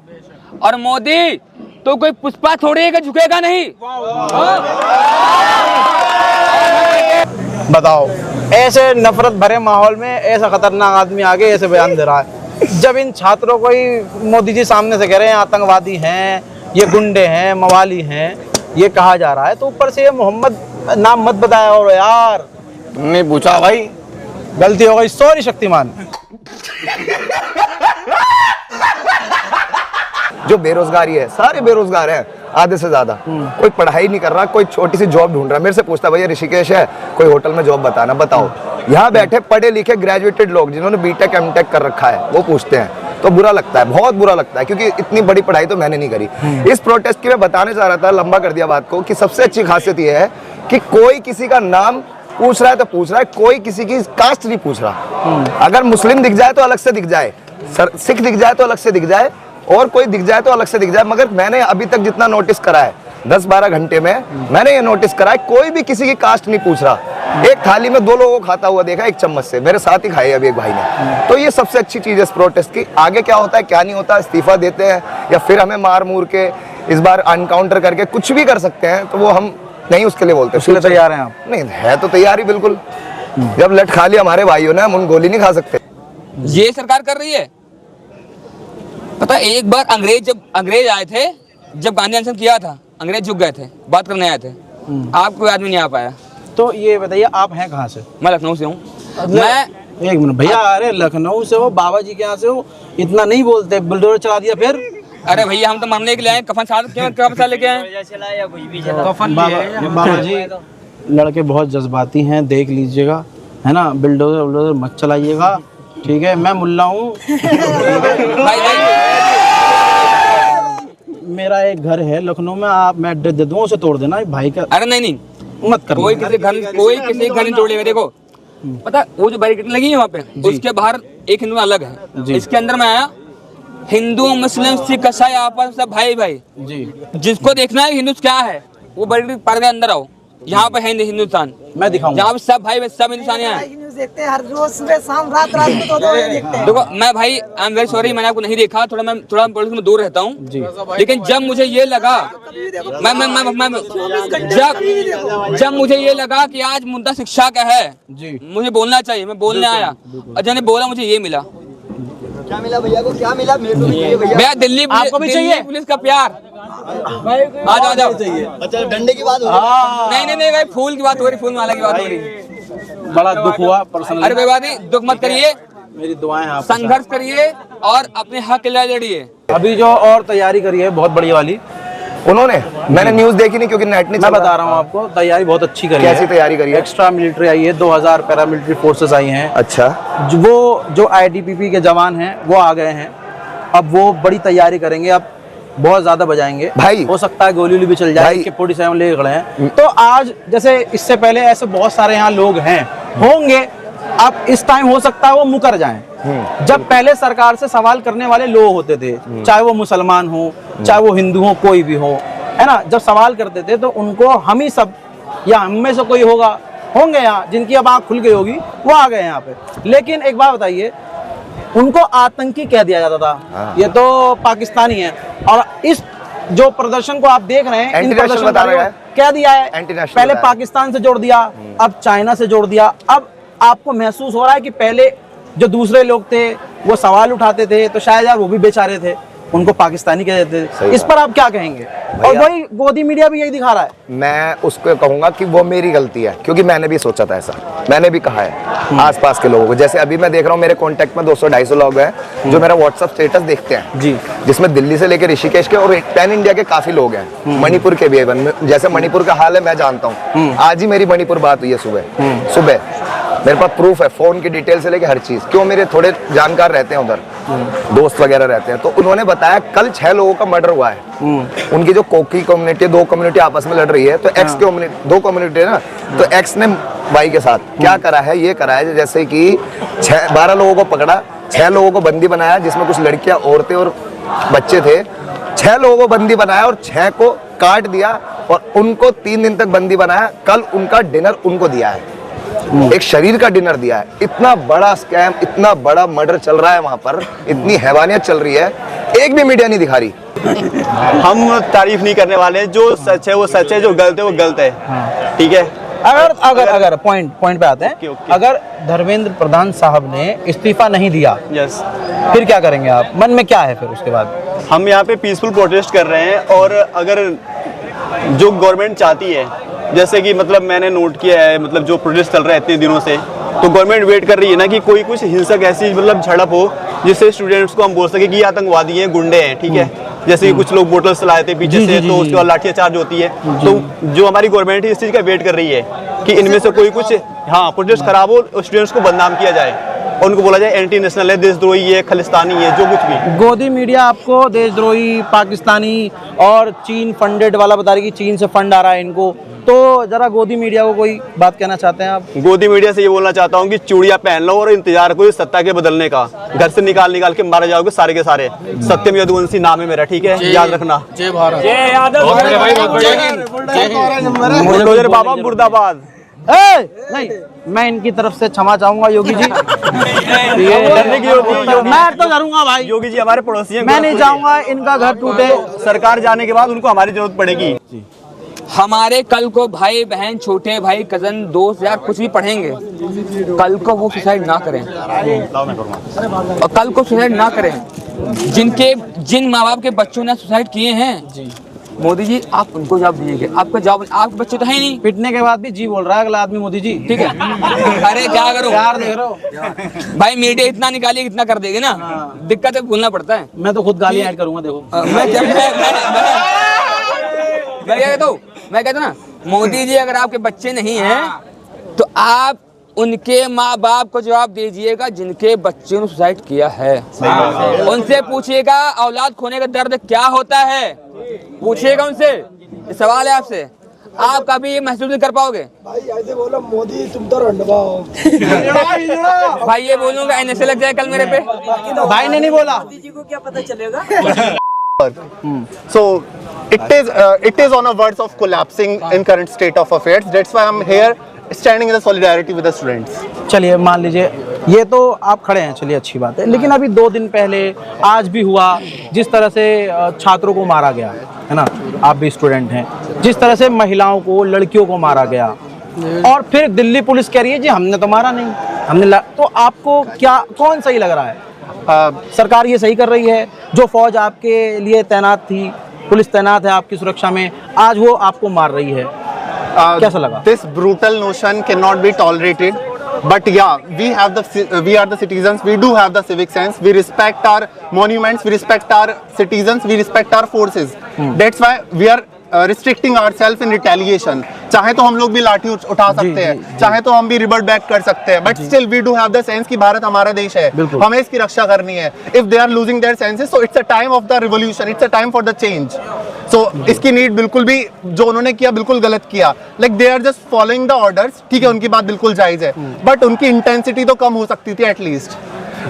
और मोदी तो कोई पुष्पा थोड़ी है कि झुकेगा नहीं। बताओ, ऐसे नफरत भरे माहौल में ऐसा खतरनाक आदमी आगे ऐसे बयान दे रहा है। जब इन छात्रों को ही मोदी जी सामने से कह रहे हैं आतंकवादी हैं, ये गुंडे हैं, मवाली हैं, ये कहा जा रहा है, तो ऊपर से ये मोहम्मद नाम मत बताया और यार। तुमने पूछा भाई, गलती हो गई, सॉरी शक्तिमान। जो बेरोजगारी है, सारे बेरोजगार हैं आधे से ज्यादा। कोई पढ़ाई नहीं कर रहा, कोई छोटी सी जॉब ढूंढ रहा है। मेरे से पूछता भैया ऋषिकेश है, कोई होटल में जॉब बताना, बताओ। यहाँ बैठे पढ़े लिखे ग्रेजुएटेड लोग जिन्होंने बीटेक एमटेक कर रखा है वो पूछते हैं, तो बुरा लगता है, बहुत बुरा लगता है, क्योंकि इतनी बड़ी पढ़ाई तो मैंने नहीं करी। इस प्रोटेस्ट की मैं बताने चाह रहा था, लंबा कर दिया बात को, कि सबसे अच्छी खासियत ये है कि कोई किसी का नाम पूछ रहा है तो पूछ रहा है, कोई किसी की कास्ट नहीं पूछ रहा। अगर मुस्लिम दिख जाए तो अलग से दिख जाए, सिख दिख जाए तो अलग से दिख जाए, और कोई दिख जाए तो अलग से दिख जाए। मगर मैंने अभी तक जितना नोटिस करा है 10-12 घंटे में, मैंने ये नोटिस करा है कोई भी किसी की कास्ट नहीं पूछ रहा। एक थाली में 2 लोगों को खाता हुआ देखा, एक चम्मच से, मेरे साथ ही खाए अभी एक भाई ने। तो ये सबसे अच्छी चीज है इस प्रोटेस्ट की। आगे क्या होता है क्या नहीं होता, इस्तीफा देते हैं या फिर हमें मार मूर के इस बार अनकाउंटर करके कुछ भी कर सकते हैं, तो वो हम नहीं उसके लिए बोलते। उसके लिए तैयार हैं आप? नहीं है तो तैयारी बिल्कुल। जब लट खा लिया हमारे भाइयों ने, हम उन गोली नहीं खा सकते। ये सरकार कर रही है। पता है, एक बार अंग्रेज आए थे, जब गांधी अनशन किया था, अंग्रेज झुक गए थे, बात करने आए थे, आप कोई आदमी नहीं आ पाया। तो ये बताइए, आप हैं कहाँ से? मैं लखनऊ से हूँ। मैं एक मिनट भैया, अरे लखनऊ से हो, बाबा जी के यहाँ से हो, इतना नहीं बोलते, बुलडोजर चला दिया फिर। अरे भैया, हम तो मरने के लिए आए, कफन साथ लेके आए। बाबा जी लड़के बहुत जज्बाती हैं, देख लीजिएगा, है ना, बुलडोजर मत चलाइएगा, ठीक है? मैं मुल्ला हूँ। मेरा एक घर है लखनऊ में, आप मैं एड्रेस दे दूँ, उसे तोड़ देना भाई का। अरे नहीं मत कर, कोई किसी घर नहीं तोड़ेगा। देखो, पता वो जो बैरिकेड लगी है वहाँ पे, उसके बाहर एक हिंदू अलग है, इसके अंदर में आया हिंदू मुस्लिम सिख ईसाई आपस सब भाई भाई जी। जिसको देखना है हिंदू क्या है, वो बैरिकेड पार के अंदर आओ। यहाँ पे है हिंदुस्तान, मैं दिखाऊंगा, जहाँ पे सब भाई सब हिंदुस्तान हैं। देखते हैं हर रोज, सुबह शाम रात रात में तो देखते हैं। देखो मैं भाई, आई एम वेरी सॉरी, मैंने आपको नहीं देखा, मैं थोड़ा पॉलिटिक्स में दूर रहता हूँ, लेकिन जब मुझे ये लगा, जब मुझे ये लगा कि आज मुद्दा शिक्षा का है, मुझे बोलना चाहिए, मैं बोलने आया, और जब बोला मुझे ये मिला। क्या मिला भैया को? क्या मिला? भैया दिल्ली पुलिस का प्यार। आ जाओ। अच्छा, डंडे की बात हो रही? नहीं भाई, फूल की बात हो रही, फूल माला की बात हो रही। बड़ा दुख हुआ पर्सनली। अरे कोई बात नहीं, दुख मत करिए, मेरी दुआएं आप, संघर्ष करिए और अपने हक के लिए लड़िए। अभी जो और तैयारी करी है बहुत बढ़िया वाली उन्होंने, मैंने न्यूज देखी नहीं क्योंकि नेट नहीं, मैं बता रहा हूँ आपको, तैयारी बहुत अच्छी करी है। कैसी तैयारी करी है? एक्स्ट्रा मिलिट्री आई है, 2000 पैरामिलिट्री फोर्सेस आई हैं। अच्छा। वो जो ITBP के जवान हैं वो आ गए हैं, अब वो बड़ी तैयारी करेंगे, अब बहुत ज्यादा बजाएंगे भाई। हो सकता है गोली भी चल जाए, कि 47 लेके खड़े हैं। तो आज जैसे इससे पहले ऐसे बहुत सारे यहाँ लोग हैं होंगे, अब इस टाइम हो सकता है वो मुकर जाएं। जब पहले सरकार से सवाल करने वाले लोग होते थे, चाहे वो मुसलमान हो, चाहे वो हिंदू हो, कोई भी हो, है ना, जब सवाल करते थे तो उनको हम ही सब या हम में से कोई होंगे यहाँ जिनकी अब आँख खुल गई होगी, वो आ गए यहाँ पे। लेकिन एक बात बताइए, उनको आतंकी कह दिया जाता था, ये तो पाकिस्तानी है, और इस जो प्रदर्शन को आप देख रहे हैं, इन प्रदर्शन कह दिया है, पहले पाकिस्तान से जोड़ दिया, अब चाइना से जोड़ दिया। अब आपको महसूस हो रहा है कि पहले जो दूसरे लोग थे वो सवाल उठाते थे, तो शायद यार वो भी बेचारे थे, उनको पाकिस्तानी कह देते थे। इस पर आप क्या कहेंगे? और वही गोदी मीडिया भी यही दिखा रहा है। मैं उसको कहूंगा कि वो मेरी गलती है, क्योंकि मैंने भी सोचा था ऐसा, मैंने भी कहा है आसपास के लोगों को। जैसे अभी मैं देख रहा हूँ मेरे कांटेक्ट में 200-250 लोग हैं जो मेरा व्हाट्सएप स्टेटस देखते हैं जी, जिसमें दिल्ली से लेकर ऋषिकेश के और पैन इंडिया के काफी लोग हैं, मणिपुर के भी। जैसे मणिपुर का हाल है मैं जानता हूँ, आज ही मेरी मणिपुर बात हुई है सुबह, मेरे पास प्रूफ है, फोन की डिटेल से लेके हर चीज। क्यों, मेरे थोड़े जानकार रहते हैं उधर, दोस्त वगैरह रहते हैं, तो उन्होंने बताया कल 6 लोगों का मर्डर हुआ है। उनकी जो कोकी कम्युनिटी, 2 कम्युनिटी आपस में लड़ रही है, तो एक्स कम्युनिटी, 2 कम्युनिटी है ना, तो एक्स ने वाई के साथ क्या करा है, ये करा है जैसे कि 12 लोगों को पकड़ा, 6 लोगों को बंदी बनाया, जिसमें कुछ लड़कियां, औरतें और बच्चे थे। 6 लोगों को बंदी बनाया और 6 को काट दिया और उनको 3 दिन तक बंदी बनाया। कल उनका डिनर उनको दिया है, एक शरीर का डिनर दिया है। इतना बड़ा स्कैम, इतना बड़ा मर्डर चल रहा है वहां पर, इतनी हैवानियत चल रही है, एक भी मीडिया नहीं दिखा रही। हम तारीफ नहीं करने वाले, जो सच है वो सच है, जो गलत है वो गलत है, ठीक है। अगर पॉइंट पे आते हैं, अगर धर्मेंद्र प्रधान साहब ने इस्तीफा नहीं दिया, यस, फिर क्या करेंगे आप? मन में क्या है फिर उसके बाद? हम यहाँ पे पीसफुल प्रोटेस्ट कर रहे हैं और अगर जो गवर्नमेंट चाहती है, जैसे कि मतलब मैंने नोट किया है, मतलब जो प्रोटेस्ट चल रहा है इतने दिनों से, तो गवर्नमेंट वेट कर रही है ना कि कोई कुछ हिंसक ऐसी मतलब झड़प हो जिससे स्टूडेंट्स को हम बोल सके कि ये आतंकवादी हैं, गुंडे हैं, ठीक है। जैसे कि कुछ लोग बोतल्स चलाए थे पीछे से, तो उसके बाद लाठीचार्ज होती है। तो जो हमारी गवर्नमेंट है इस चीज़ का वेट कर रही है कि इनमें से कोई कुछ प्रोटेस्ट खराब हो, स्टूडेंट्स को बदनाम किया जाए और उनको बोला जाए एंटी नेशनल है, देशद्रोही है, खालिस्तानी है, जो कुछ भी। गोदी मीडिया आपको देशद्रोही, पाकिस्तानी और चीन फंडेड वाला बता रही कि चीन से फंड आ रहा है इनको, तो जरा गोदी मीडिया को कोई बात कहना चाहते हैं आप? गोदी मीडिया से ये बोलना चाहता हूँ कि चूड़ियां पहन लो और इंतजार करो सत्ता के बदलने का। घर से निकाल के मारे जाओगे सारे के सारे। सत्यम यदुवंशी नाम है मेरा, ठीक है, याद रखना। जय भारत, जय यादव, बुलडोजर बाबा मुर्दाबाद। नहीं, मैं इनकी तरफ से क्षमा चाहूंगा योगी जी। डरने की जरूरत नहीं, मैं तो डरूंगा भाई। योगी जी हमारे पड़ोसी हैं, मैं नहीं चाहूंगा इनका घर टूटे। सरकार जाने के बाद उनको हमारी जरूरत पड़ेगी। हमारे कल को भाई बहन, छोटे भाई, कजन, दोस्त या कुछ भी पढ़ेंगे, कल को वो सुसाइड ना करें, और कल को सुसाइड ना करें। जिन माँ बाप के बच्चों ने सुसाइड किए हैं, मोदी जी आप उनको जवाब दीजिएगा। आपका जवाब, आपके बच्चे तो है ही नहीं। पिटने के बाद भी जी बोल रहा है अगला आदमी, मोदी जी, ठीक है। अरे क्या करो यार, देख रहे हो भाई, मीडिया इतना निकालिए कितना कर देगी ना, दिक्कत है, बोलना पड़ता है। मैं तो खुद गाली ऐड करूंगा, देखो। मैं कहता ना, मोदी जी अगर आपके बच्चे नहीं हैं तो आप उनके माँ बाप को जवाब दीजिएगा जिनके बच्चे ने सुसाइड किया है। उनसे पूछिएगा औलाद खोने का दर्द क्या होता है, पूछिएगा उनसे। ये सवाल है आपसे, आप कभी ये महसूस नहीं कर पाओगे। भाई ऐसे बोलो मोदी तुम तो रंडवा हो। भाई ये बोलूंगा एनएसए लग जाए कल मेरे पे। भाई ने नहीं बोला। मोदी जी को क्या पता चलेगा? So it is on a verge of collapsing in current state of affairs. That's why I'm here standing in the solidarity with the students. चलिए मान लीजिए ये तो आप खड़े हैं, चलिए अच्छी बात है, लेकिन अभी 2 दिन पहले आज भी हुआ, जिस तरह से छात्रों को मारा गया है ना, आप भी स्टूडेंट हैं, जिस तरह से महिलाओं को, लड़कियों को मारा गया, और फिर दिल्ली पुलिस कह रही है जी हमने तो मारा नहीं, तो आपको क्या, कौन सही लग रहा है? सरकार ये सही कर रही है, जो फौज आपके लिए तैनात थी, पुलिस तैनात है आपकी सुरक्षा में, आज वो आपको मार रही है, कैसा लगा? This brutal notion cannot be tolerated. But yeah, we are the citizens. We do have the civic sense. We respect our monuments. We respect our citizens. We respect our forces. That's why we are restricting ourselves in retaliation. चाहे तो हम लोग भी लाठी उठा सकते हैं, चाहे तो हम भी रिबर्ट बैक कर सकते हैं, but still we do have the sense कि भारत हमारा देश है, हमें इसकी रक्षा करनी है। If they are losing their senses, so it's a time of the revolution, it's a time for the change. So इसकी नीड बिल्कुल भी, जो उन्होंने किया बिल्कुल गलत किया। Like they are just following the orders, ठीक है, उनकी बात बिल्कुल जायज है, बट उनकी इंटेंसिटी तो कम हो सकती थी एटलीस्ट।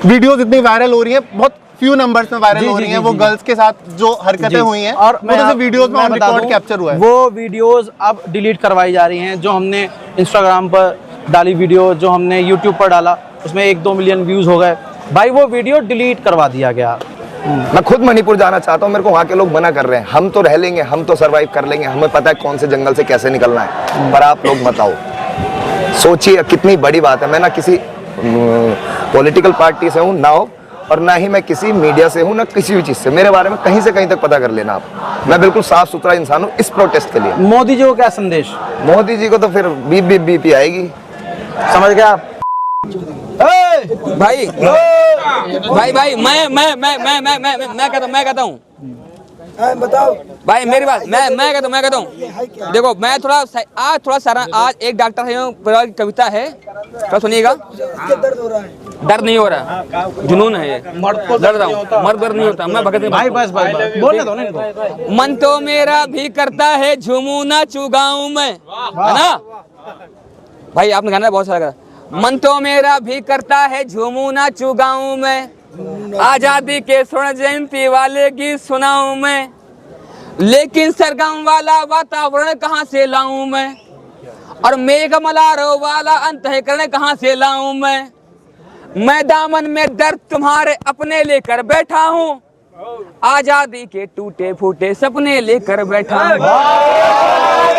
वीडियोज इतनी वायरल हो रही है, बहुत फ्यू नंबर्स में वायरल हो रही हैं, वो गर्ल्स के साथ जो हरकतें हुई हैं, और वो वीडियोस में ऑन रिकॉर्ड कैप्चर हुआ है। वो वीडियोस अब डिलीट करवाई जा रही हैं, जो हमने इंस्टाग्राम पर डाली वीडियो, जो हमने यूट्यूब पर डाला, उसमें 1-2 मिलियन व्यूज हो गए, भाई वो वीडियो डिलीट करवा दिया गया। मैं खुद मणिपुर जाना चाहता हूँ, मेरे को वहाँ के लोग मना कर रहे हैं। हम तो रह लेंगे, हम तो सरवाइव कर लेंगे, हमें पता है कौन से जंगल से कैसे निकलना है, पर आप लोग बताओ, सोचिए कितनी बड़ी बात है। मैं ना किसी पॉलिटिकल पार्टी से हूँ ना हो, और ना ही मैं किसी मीडिया से हूँ, ना किसी भी चीज़ से। मेरे बारे में कहीं से कहीं तक पता कर लेना आप। मैं बिल्कुल साफ सुथरा इंसान हूँ इस प्रोटेस्ट के लिए। मोदी जी को क्या संदेश? मोदी जी को तो फिर बीपी आएगी, समझ गया आप? भाई भाई मैं कहता हूँ बताओ भाई, मेरी बात, मैं कहता हूँ, देखो मैं थोड़ा सारा, आज एक डॉक्टर है की कविता है, थोड़ा सुनिएगा। दर्द हो रहा है? दर्द नहीं हो रहा, जुनून है ये, दर्द रहा हूँ, मर्द दर्द नहीं होता। मैं भगत भाई बस बोलने दो ना इनको। मन तो मेरा भी करता है झूमू ना चुगाऊं मैं, है ना भाई? आपने गाना बहुत सारा करा। मन तो मेरा भी करता है झूमू नाचू गाऊं मैं, आजादी के स्वर्ण जयंती वाले गीत सुनाऊं मैं, लेकिन सरगम वाला वातावरण कहाँ से लाऊं मैं, और मेघ मलारो वाला अंतःकरण कहाँ से लाऊं मैं दामन में दर्द तुम्हारे अपने लेकर बैठा हूँ, आजादी के टूटे फूटे सपने लेकर बैठा हूँ।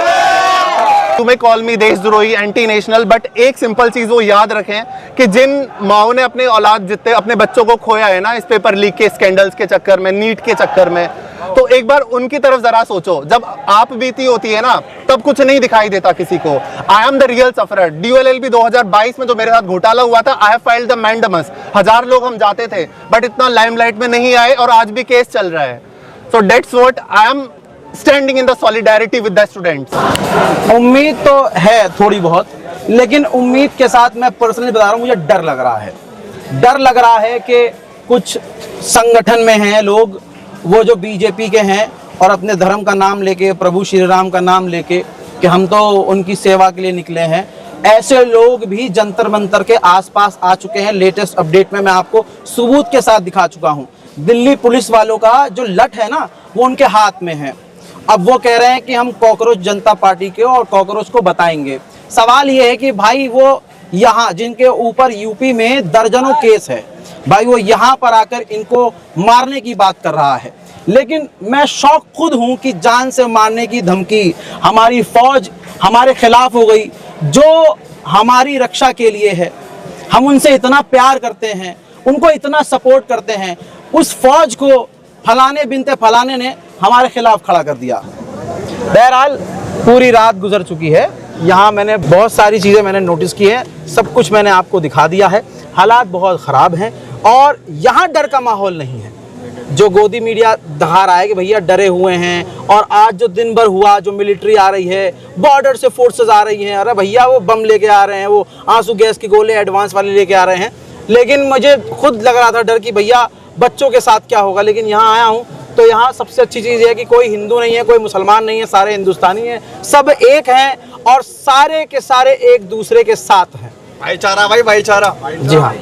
तुम्हें कॉल मी देशद्रोही, एंटी नेशनल, बट एक सिंपल चीज वो याद रखें कि जिन माओ ने अपने औलाद जितने अपने बच्चों को खोया है ना इस पेपर लीक के स्कैंडल्स के चक्कर में, नीट के चक्कर में, तो एक बार उनकी तरफ जरा सोचो। जब आप बीती होती है ना तब कुछ नहीं दिखाई देता किसी को। I am the real sufferer. DULLB 2022 में जो मेरे साथ घोटाला हुआ था, I have filed the mandamus. 1000 लोग हम जाते थे बट इतना लाइमलाइट में नहीं आए और आज भी केस चल रहा है। So that's what I am standing in the solidarity with the students. उम्मीद तो है थोड़ी बहुत, लेकिन उम्मीद के साथ मैं पर्सनली बता रहा हूँ, मुझे डर लग रहा है। डर लग रहा है कि कुछ संगठन में हैं लोग, वो जो बीजेपी के हैं और अपने धर्म का नाम लेके, प्रभु श्री राम का नाम लेके कि हम तो उनकी सेवा के लिए निकले हैं, ऐसे लोग भी जंतर मंतर के आसपास आ चुके हैं। लेटेस्ट अपडेट में मैं आपको सबूत के साथ दिखा चुका हूं। दिल्ली पुलिस वालों का जो लठ है ना वो उनके हाथ में है। अब वो कह रहे हैं कि हम कॉकरोच जनता पार्टी के और कॉकरोच को बताएंगे। सवाल ये है कि भाई वो यहाँ जिनके ऊपर यूपी में दर्जनों केस है, भाई वो यहाँ पर आकर इनको मारने की बात कर रहा है। लेकिन मैं शौक खुद हूँ कि जान से मारने की धमकी हमारी फौज हमारे खिलाफ हो गई, जो हमारी रक्षा के लिए है। हम उनसे इतना प्यार करते हैं, उनको इतना सपोर्ट करते हैं, उस फौज को फलाने बिनते फलाने ने हमारे खिलाफ खड़ा कर दिया। बहरहाल पूरी रात गुजर चुकी है, यहाँ मैंने बहुत सारी चीज़ें मैंने नोटिस की है, सब कुछ मैंने आपको दिखा दिया है। हालात बहुत ख़राब हैं और यहाँ डर का माहौल नहीं है। जो गोदी मीडिया दिखा रहा है कि भैया डरे हुए हैं, और आज जो दिन भर हुआ, जो मिलिट्री आ रही है, बॉर्डर से फोर्सेस आ रही हैं, अरे भैया वो बम लेके आ रहे हैं, वो आंसू गैस के गोले एडवांस वाले लेके आ रहे हैं। लेकिन मुझे खुद लग रहा था डर कि भैया बच्चों के साथ क्या होगा। लेकिन यहाँ आया हूँ तो यहाँ सबसे अच्छी चीज़ है कि कोई हिंदू नहीं है, कोई मुसलमान नहीं है, सारे हिंदुस्तानी हैं, सब एक हैं और सारे के सारे एक दूसरे के साथ हैं। भाईचारा भाई, भाईचारा। जी हाँ,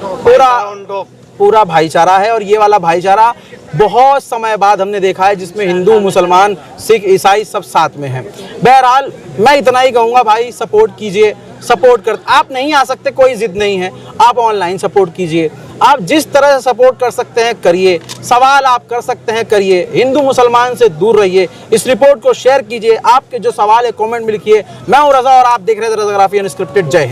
पूरा भाईचारा है। और ये वाला भाईचारा बहुत समय बाद हमने देखा है, जिसमें हिंदू, मुसलमान, सिख, ईसाई सब साथ में हैं। बहरहाल मैं इतना ही कहूँगा भाई, सपोर्ट कीजिए, सपोर्ट कर। आप नहीं आ सकते, कोई जिद नहीं है, आप ऑनलाइन सपोर्ट कीजिए। आप जिस तरह से सपोर्ट कर सकते हैं करिए, सवाल आप कर सकते हैं करिए, हिंदू मुसलमान से दूर रहिए। इस रिपोर्ट को शेयर कीजिए, आपके जो सवाल है कमेंट में लिखिए। मैं हूं रजा और आप देख रहे थे रजाग्राफी अनस्क्रिप्टेड। जय हिंद।